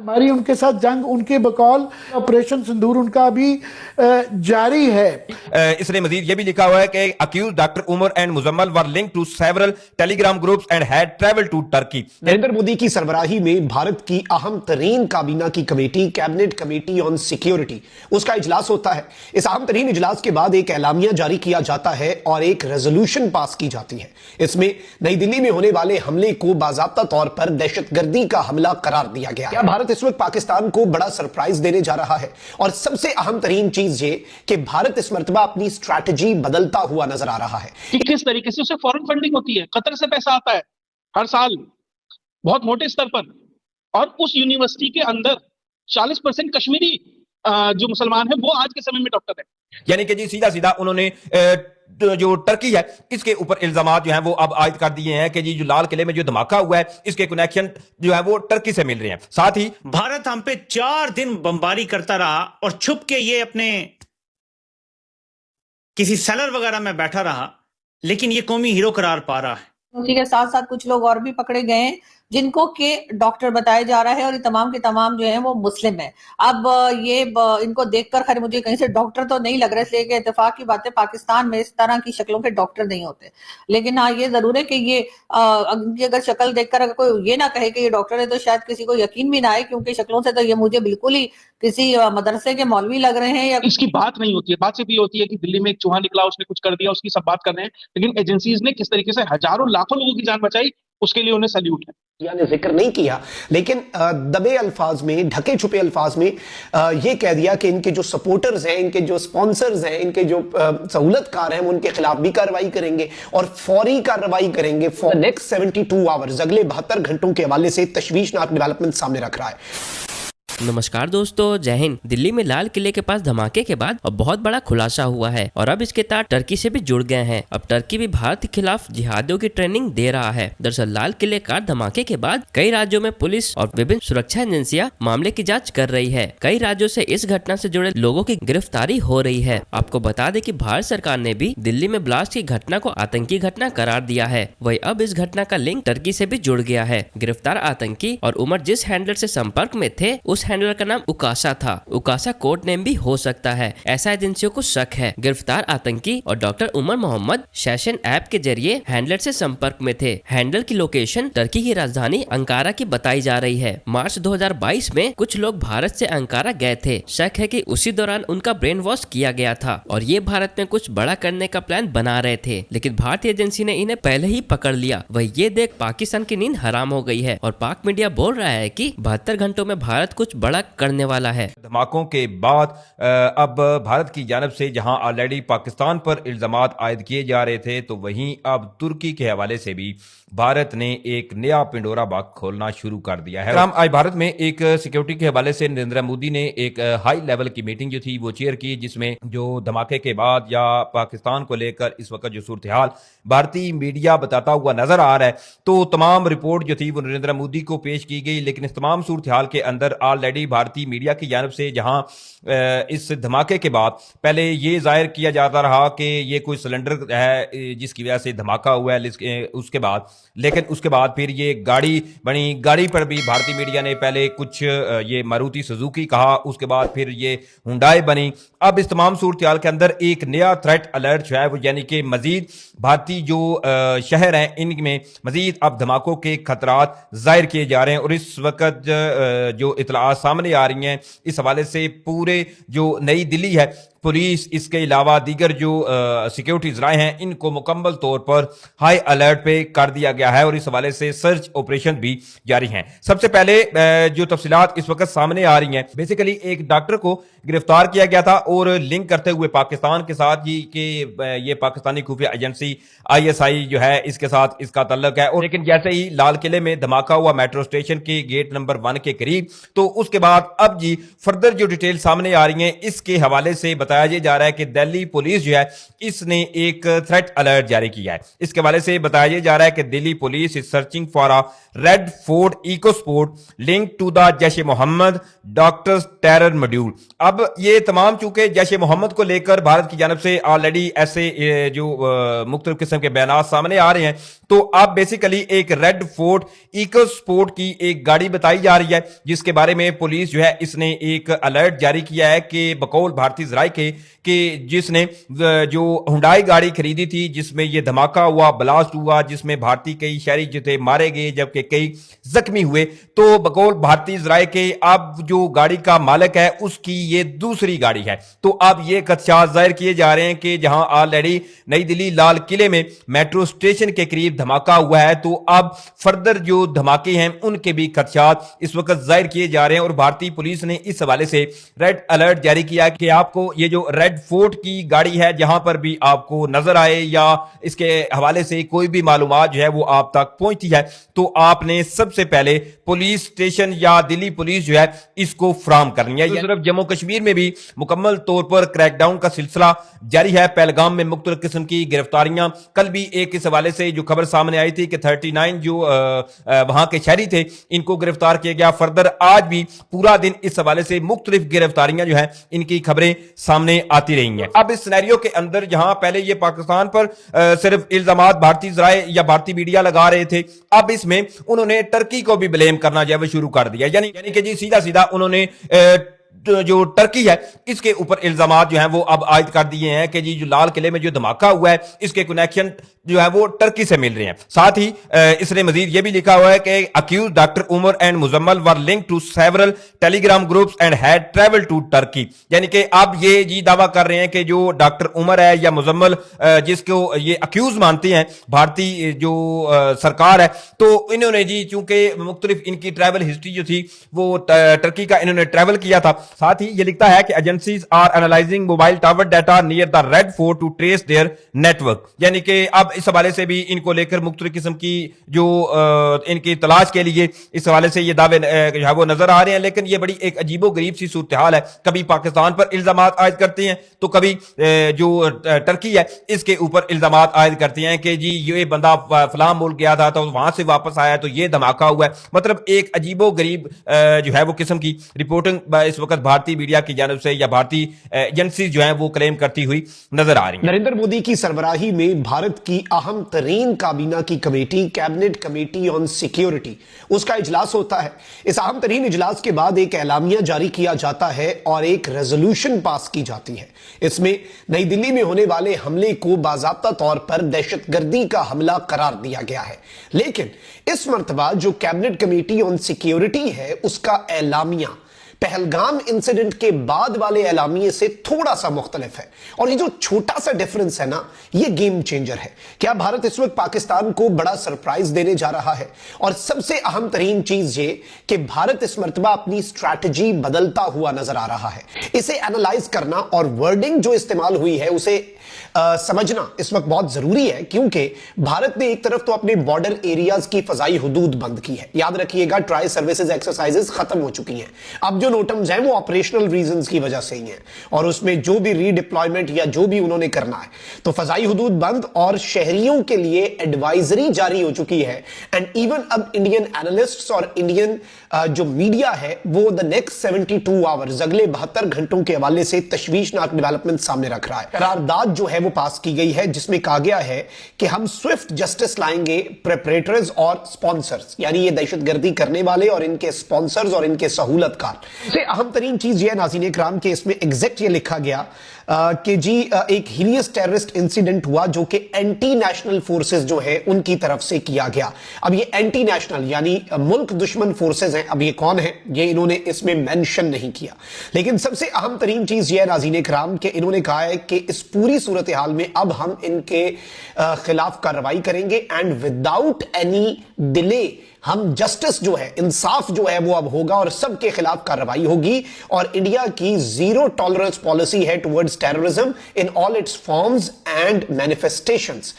हमारी उनके साथ जंग, उनके बकौल ऑपरेशन सिंदूर उनका अभी जारी है। इसने मजीद ये भी लिखा हुआ है कि accused doctor Umar and Muzammil were linked to several Telegram groups and had travelled to Turkey. Narendra Modi की सरबराही में भारत की अहम तरीन काबीना की कमेटी, कैबिनेट कमेटी ऑन सिक्योरिटी, उसका इजलास होता है। इस अहम तरीन इजलास के बाद एक एलामिया जारी किया जाता है और एक रेजोल्यूशन पास की जाती है। इसमें नई दिल्ली में होने वाले हमले को बाकायदा तौर पर दहशतगर्दी का हमला करार दिया गया। क्या भारत इस वक्त पाकिस्तान को बड़ा सरप्राइज देने जा रहा है? और सबसे अहम तरीन चीज ये कि भारत इस मर्तबा अपनी स्ट्रैटेजी बदलता हुआ नजर आ रहा है कि किस तरीके से उसे फॉरेन फंडिंग होती है। कतर से पैसा आता है हर साल बहुत मोटे स्तर पर, और उस यूनिवर्सिटी के अंदर 40% कश्मीरी जो मुसलमान है वो आज के समय में डॉक्टर है। यानी कि जी सीधा सीधा उन्होंने जो टर्की है इसके ऊपर इल्जामात जो हैं वो अब आयद कर दिए हैं कि जी जो लाल किले में जो धमाका हुआ है इसके कनेक्शन जो है वो टर्की से मिल रहे हैं। साथ ही भारत हम पे 4 दिन बमबारी करता रहा और छुप के ये अपने किसी सेलर वगैरह में बैठा रहा, लेकिन ये कौमी हीरो करार पा रहा है। उसी के साथ साथ कुछ लोग और भी पकड़े गए हैं जिनको के डॉक्टर बताया जा रहा है, और ये तमाम के तमाम जो है वो मुस्लिम है। अब ये इनको देखकर खैर मुझे कहीं से डॉक्टर तो नहीं लग रहा, इसलिए कि इत्तेफाक की बात है पाकिस्तान में इस तरह की शक्लों के डॉक्टर नहीं होते। लेकिन हाँ ये जरूर है कि ये अगर शक्ल देखकर अगर कोई ये ना कहे कि ये डॉक्टर है तो शायद किसी को यकीन भी ना आए, क्योंकि शक्लों से तो ये मुझे बिल्कुल ही किसी मदरसे के मौलवी लग रहे हैं। या इसकी बात नहीं होती है। बात सिर्फ ये होती है कि दिल्ली में एक चूहा निकला, उसने कुछ कर दिया, उसकी सब बात कर रहे हैं। लेकिन एजेंसीज ने किस तरीके से हजारों लाखों लोगों की जान बचाई, उसके लिए उन्हें सैल्यूट है। ने जिक्र नहीं किया, लेकिन दबे अल्फाज में, ढके छुपे अल्फाज में यह कह दिया कि इनके जो सपोर्टर्स हैं, इनके जो स्पॉन्सर्स हैं, इनके जो सहूलतकार हैं, वो उनके खिलाफ भी कार्रवाई करेंगे और फौरी कार्रवाई करेंगे फॉर नेक्स्ट 72 आवर्स। अगले 72 घंटों के हवाले से तशवीशनाक डेवलपमेंट सामने रख रहा है। नमस्कार दोस्तों, जय हिंद। दिल्ली में लाल किले के पास धमाके के बाद अब बहुत बड़ा खुलासा हुआ है और अब इसके तार टर्की से भी जुड़ गए हैं। अब टर्की भी भारत के खिलाफ जिहादियों की ट्रेनिंग दे रहा है। दरअसल लाल किले कार धमाके के बाद कई राज्यों में पुलिस और विभिन्न सुरक्षा एजेंसियां मामले की जांच कर रही है। कई राज्यों से इस घटना से जुड़े लोगों की गिरफ्तारी हो रही है। आपको बता दें कि भारत सरकार ने भी दिल्ली में ब्लास्ट की घटना को आतंकी घटना करार दिया है। वही अब इस घटना का लिंक टर्की से भी जुड़ गया है। गिरफ्तार आतंकी और उमर जिस हैंडलर से संपर्क में थे उस हैंडलर का नाम उकासा था। उकासा कोड नेम भी हो सकता है, ऐसा एजेंसियों को शक है। गिरफ्तार आतंकी और doctor Umar Mohammad session app के जरिए हैंडलर से संपर्क में थे। हैंडलर की लोकेशन टर्की की राजधानी अंकारा की बताई जा रही है। मार्च 2022 में कुछ लोग भारत से अंकारा गए थे। शक है कि उसी दौरान उनका ब्रेन वॉश किया गया था और ये भारत में कुछ बड़ा करने का प्लान बना रहे थे, लेकिन भारतीय एजेंसी ने इन्हें पहले ही पकड़ लिया। वही ये देख पाकिस्तान की नींद हराम हो गई है और पाक मीडिया बोल रहा है कि 72 घंटों में भारत कुछ बड़ा करने वाला है। धमाकों के बाद अब भारत की जानब से जहां ऑलरेडी पाकिस्तान पर इल्जामात आयद किए जा रहे थे, तो वहीं अब तुर्की के हवाले से भी भारत ने एक नया पिंडोरा बॉक्स खोलना शुरू कर दिया है। आज भारत में एक सिक्योरिटी के हवाले से नरेंद्र मोदी ने एक हाई लेवल की मीटिंग जो थी वो चेयर की, जिसमें जो धमाके के बाद या पाकिस्तान को लेकर इस वक्त जो सूरत हाल भारतीय मीडिया बताता हुआ नजर आ रहा है, तो तमाम रिपोर्ट जो थी वो नरेंद्र मोदी को पेश की गई। लेकिन इस तमाम सूरत हाल के अंदर ऑलरेडी भारतीय मीडिया की जानब से जहां इस धमाके के बाद पहले ये जाहिर किया जाता रहा कि ये कोई सिलेंडर है जिसकी वजह से धमाका हुआ है, उसके बाद लेकिन उसके बाद फिर ये गाड़ी बनी। गाड़ी पर भी भारतीय मीडिया ने पहले कुछ ये मारुति सुजुकी कहा, उसके बाद फिर ये हुंडई बनी। अब इस तमाम सूरत हाल के अंदर एक नया थ्रेट अलर्ट जो है वो यानी कि मजीद भारतीय जो शहर हैं इनमें मजीद अब धमाकों के खतरात जाहिर किए जा रहे हैं। और इस वक्त जो इतलात सामने आ रही हैं इस हवाले से पूरे जो नई दिल्ली है, पुलिस, इसके अलावा दीगर जो सिक्योरिटी ज़राए हैं, इनको मुकम्मल तौर पर हाई अलर्ट पे कर दिया गया है और इस हवाले से सर्च ऑपरेशन भी जारी हैं। सबसे पहले जो तफसीलात इस वक्त सामने आ रही हैं, बेसिकली एक डॉक्टर को गिरफ्तार किया गया था और लिंक करते हुए पाकिस्तान के साथ ही कि ये पाकिस्तानी खुफिया एजेंसी ISI जो है इसके साथ इसका तल्लुक है। और लेकिन जैसे ही लाल किले में धमाका हुआ मेट्रो स्टेशन के गेट नंबर 1 के करीब, तो उसके बाद अब जी फर्दर जो डिटेल सामने आ रही है इसके हवाले से बताया बताया ये जा रहा है कि दिल्ली पुलिस जो है इसने एक थ्रेट अलर्ट जारी किया है। इसके हवाले से बताया ये जा रहा है कि Delhi police is searching for a red Ford EcoSport link to the Jaish Mohammad doctors terror module. अब ये तमाम चूंकि जैश मोहम्मद को लेकर भारत की जानब से ऑलरेडी ऐसे जो मुख्तलिफ किस्म के बयान सामने आ रहे हैं, तो अब बेसिकली एक रेड फोर्ट इको स्पोर्ट की एक गाड़ी बताई जा रही है, जिसके बारे में पुलिस जो है इसने एक अलर्ट जारी किया है कि बकौल भारतीय जराये के कि जिसने जो हुंडई गाड़ी खरीदी थी जिसमें ये धमाका हुआ, ब्लास्ट हुआ, जिसमें भारतीय कई शहरी जो थे मारे गए जबकि कई जख्मी हुए, तो बकौल भारतीय जराये के अब जो गाड़ी का मालिक है उसकी ये दूसरी गाड़ी है। तो अब ये खदशात जाहिर किए जा रहे हैं कि जहां ऑलरेडी नई दिल्ली लाल किले में मेट्रो स्टेशन के करीब धमाका हुआ है, तो अब फर्दर जो धमाके हैं उनके भी खदशात इस वक्त जाहिर किए जा रहे हैं। और भारतीय पुलिस ने इस हवाले से रेड अलर्ट जारी किया कि आपको ये जो रेड फोर्ट की गाड़ी है जहां पर भी आपको नजर आए या इसके हवाले से कोई भी मालूमात जो है वो आप तक पहुंचती है, तो आपने सबसे पहले पुलिस स्टेशन या दिल्ली पुलिस जो है इसको फ्राहम करनी है। सिर्फ जम्मू कश्मीर में भी मुकम्मल तौर पर क्रैकडाउन का सिलसिला जारी है। पहलगाम में मुख्तलिफ किस्म की गिरफ्तारियां, कल भी एक इस हवाले से जो खबर सामने आई थी कि 39 जो वहां के शहरी थे इनको गिरफ्तार किया गया। फर्दर आज भी पूरा दिन इस हवाले से मुख्तलिफ गिरफ्तारियां जो है इनकी खबरें सामने आती रही हैं। अब इस सिनेरियो के अंदर जहां पहले ये पाकिस्तान पर सिर्फ इल्जामात भारतीय जराये या भारतीय मीडिया लगा रहे थे, अब इसमें उन्होंने टर्की को भी ब्लेम करना जो है शुरू कर दिया। यानी कि जी सीधा सीधा उन्होंने जो टर्की है इसके ऊपर इल्जामात जो हैं वो अब आयद कर दिए हैं कि जी जो लाल किले में जो धमाका हुआ है इसके कनेक्शन जो है वो टर्की से मिल रहे हैं। साथ ही इसने मजीद ये भी लिखा हुआ है कि accused doctor Umar and Muzammil were link to several Telegram groups and had travel to Turkey. यानी कि अब ये जी दावा कर रहे हैं कि जो डॉक्टर उमर है या मुजम्मल जिसको ये अक्यूज मानते हैं भारतीय जो सरकार है, तो इन्होंने जी चूंकि मुख्तलिफ इनकी ट्रैवल हिस्ट्री जो थी वो टर्की का इन्होंने ट्रैवल किया था। साथ ही ये लिखता है कि agencies are analysing mobile tower data near the Red Fort to trace their network. यानी कि अब इस हवाले से भी इनको लेकर मुख्तलिफ किस्म की जो इनकी तलाश के लिए इस हवाले से ये दावे जो है वो नजर आ रहे हैं। लेकिन ये बड़ी एक अजीबो गरीब सी सूरत हाल है, कभी पाकिस्तान पर इल्जामात आयद करते हैं तो कभी जो टर्की है इसके ऊपर इल्जामात आयद करते हैं कि जी ये बंदा फलां मुल्क गया था तो वहां से वापस आया तो ये धमाका हुआ है। मतलब एक अजीबो गरीब जो है वो किस्म की रिपोर्टिंग इस वक्त भारतीय मीडिया की जानब से या भारतीय एजेंसी जो है वो क्लेम करती हुई नजर आ रही है। नरेंद्र मोदी की सरबराही में भारत की अहम तरीन काबीना की कमेटी कैबिनेट कमेटी ऑन सिक्योरिटी, उसका इजलास होता है। इस अहम तरीन इजलास के बाद एक एलामिया जारी किया जाता है और एक रेजोल्यूशन पास की जाती है। इसमें नई दिल्ली में होने वाले हमले को बाज़ाब्ता तौर पर दहशतगर्दी का हमला करार दिया गया है। लेकिन इस मर्तबा जो कैबिनेट कमेटी ऑन सिक्योरिटी है उसका एलामिया पहलगाम इंसिडेंट के बाद वाले एलामिये से थोड़ा सा मुख्तलिफ है। और ये जो छोटा सा डिफरेंस है ना, ये गेम चेंजर है। क्या भारत इस वक्त पाकिस्तान को बड़ा सरप्राइज देने जा रहा है? और सबसे अहम तरीन चीज ये कि भारत इस मर्तबा अपनी स्ट्रैटेजी बदलता हुआ नजर आ रहा है। इसे एनालाइज करना और वर्डिंग जो इस्तेमाल हुई है उसे समझना इस वक्त बहुत जरूरी है, क्योंकि भारत ने एक तरफ तो अपने बॉर्डर एरियाज की फजाई हुदूद बंद की है। याद रखिएगा ट्राई सर्विसेज एक्सरसाइजेस खत्म हो चुकी हैं। अब जो नोटम्स हैं वो ऑपरेशनल रीजंस की वजह से ही हैं और उसमें जो भी रीडिप्लॉयमेंट या जो भी उन्होंने करना है, तो फजाई हुदूद बंद और शहरियों के लिए एडवाइजरी जारी हो चुकी है। एंड इवन अब इंडियन एनालिस्ट्स और इंडियन जो मीडिया है वो द नेक्स्ट 72 आवर्स अगले 72 घंटों के हवाले से तशवीशनाक डेवलपमेंट सामने रख रहा है। करारदाद जो है वो पास की गई है जिसमें कहा गया है कि हम स्विफ्ट जस्टिस लाएंगे प्रेपरेटर्स और स्पॉन्सर्स, यानी ये दहशतगर्दी करने वाले और इनके स्पॉन्सर्स और इनके सहूलतकार। सबसे अहम तरीन चीज ये नाज़रीन इकराम के इसमें एग्जैक्ट ये लिखा गया कि जी एक हीनियस टेररिस्ट इंसिडेंट हुआ जो कि एंटी नेशनल फोर्सेस जो है उनकी तरफ से किया गया। अब ये एंटी नेशनल यानी मुल्क दुश्मन फोर्सेस हैं, अब ये कौन है ये इन्होंने इसमें मेंशन नहीं किया। लेकिन सबसे अहम तरीन चीज ये है नाज़रीन इकराम कि इन्होंने कहा है कि इस पूरी सूरत हाल में अब हम इनके खिलाफ कार्रवाई करेंगे एंड विदाउट एनी डिले हम जस्टिस जो है, इंसाफ जो है वो अब होगा और सबके खिलाफ कार्रवाई होगी। और इंडिया की जीरो टॉलरेंस पॉलिसी है towards terrorism in all it's forms and manifestations.